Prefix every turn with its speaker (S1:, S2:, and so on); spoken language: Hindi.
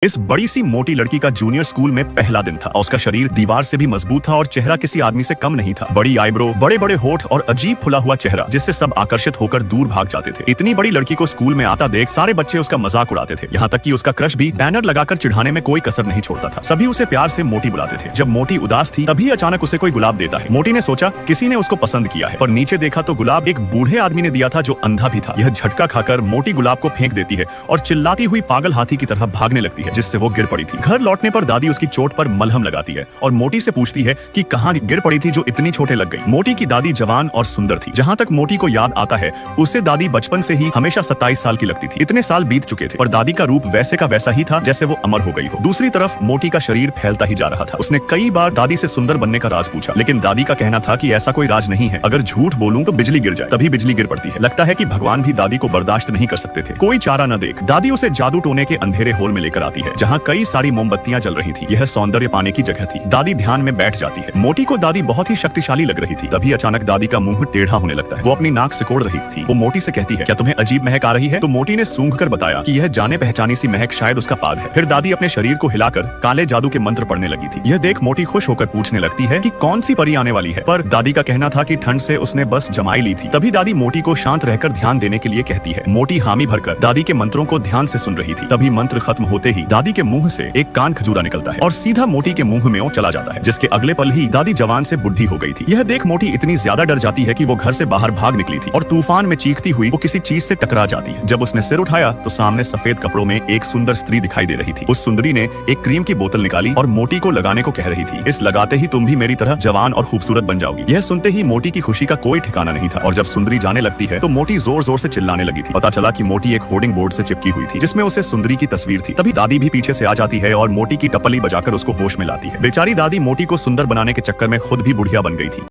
S1: इस बड़ी सी मोटी लड़की का जूनियर स्कूल में पहला दिन था और उसका शरीर दीवार से भी मजबूत था और चेहरा किसी आदमी से कम नहीं था। बड़ी आईब्रो, बड़े बड़े होठ और अजीब फुला हुआ चेहरा जिससे सब आकर्षित होकर दूर भाग जाते थे। इतनी बड़ी लड़की को स्कूल में आता देख सारे बच्चे उसका मजाक उड़ाते थे, यहाँ तक कि उसका क्रश भी बैनर लगाकर चिढ़ाने में कोई कसर नहीं छोड़ता था। सभी उसे प्यार से मोटी बुलाते थे। जब मोटी उदास थी तभी अचानक उसे कोई गुलाब देता है। मोटी ने सोचा किसी ने उसको पसंद किया है, पर नीचे देखा तो गुलाब एक बूढ़े आदमी ने दिया था जो अंधा भी था। यह झटका खाकर मोटी गुलाब को फेंक देती है और चिल्लाती हुई पागल हाथी की तरह भागने लगती है, जिससे वो गिर पड़ी थी। घर लौटने पर दादी उसकी चोट पर मलहम लगाती है और मोटी से पूछती है कि कहाँ गिर पड़ी थी जो इतनी चोटें लग गई। मोटी की दादी जवान और सुंदर थी। जहाँ तक मोटी को याद आता है उसे दादी बचपन से ही हमेशा 27 साल की लगती थी। इतने साल बीत चुके थे पर दादी का रूप वैसे का वैसा ही था जैसे वो अमर हो गई हो। दूसरी तरफ मोटी का शरीर फैलता ही जा रहा था। उसने कई बार दादी से सुंदर बनने का राज पूछा, लेकिन दादी का कहना था कि ऐसा कोई राज नहीं है, अगर झूठ बोलूं तो बिजली गिर जाए। तभी बिजली गिर पड़ती है। लगता है कि भगवान भी दादी को बर्दाश्त नहीं कर सकते थे। कोई चारा न देख दादी उसे जादू टोने के अंधेरे होल में लेकर आती है, जहाँ कई सारी मोमबत्तियां जल रही थी। यह सौंदर्य पाने की जगह थी। दादी ध्यान में बैठ जाती है। मोटी को दादी बहुत ही शक्तिशाली लग रही थी। तभी अचानक दादी का मुंह टेढ़ा होने लगता है। वो अपनी नाक सिकोड़ रही थी। वो मोटी से कहती है, क्या तुम्हें अजीब महक आ रही है? तो मोटी ने सूंघ कर बताया कि यह जाने पहचानी सी महक शायद उसका पाद है। फिर दादी अपने शरीर को हिलाकर काले जादू के मंत्र पढ़ने लगी थी। यह देख मोटी खुश होकर पूछने लगती है कि कौन सी परी आने वाली है, पर दादी का कहना था कि ठंड से उसने बस जमाई ली थी। तभी दादी मोटी को शांत रहकर ध्यान देने के लिए कहती है। मोटी हामी भरकर दादी के मंत्रों को ध्यान से सुन रही थी। तभी मंत्र खत्म होते ही दादी के मुंह से एक कान खजूरा निकलता है और सीधा मोटी के मुंह में चला जाता है, जिसके अगले पल ही दादी जवान से बुढ़ी हो गई थी। यह देख मोटी इतनी ज्यादा डर जाती है कि वो घर से बाहर भाग निकली थी और तूफान में चीखती हुई वो किसी चीज से टकरा जाती है। जब उसने सिर उठाया तो सामने सफेद कपड़ों में एक सुंदर स्त्री दिखाई दे रही थी। उस सुंदरी ने एक क्रीम की बोतल निकाली और मोटी को लगाने को कह रही थी। इस लगाते ही तुम भी मेरी तरह जवान और खूबसूरत बन जाओगी। यह सुनते ही मोटी की खुशी का कोई ठिकाना नहीं था और जब सुंदरी जाने लगती है तो मोटी जोर जोर से चिल्लाने लगी थी। पता चला कि मोटी एक होर्डिंग बोर्ड से चिपकी हुई थी जिसमें उसे सुंदरी की तस्वीर थी। तभी दादी भी पीछे से आ जाती है और मोटी की टपली बजाकर उसको होश में लाती है। बेचारी दादी मोटी को सुंदर बनाने के चक्कर में खुद भी बुढ़िया बन गई थी।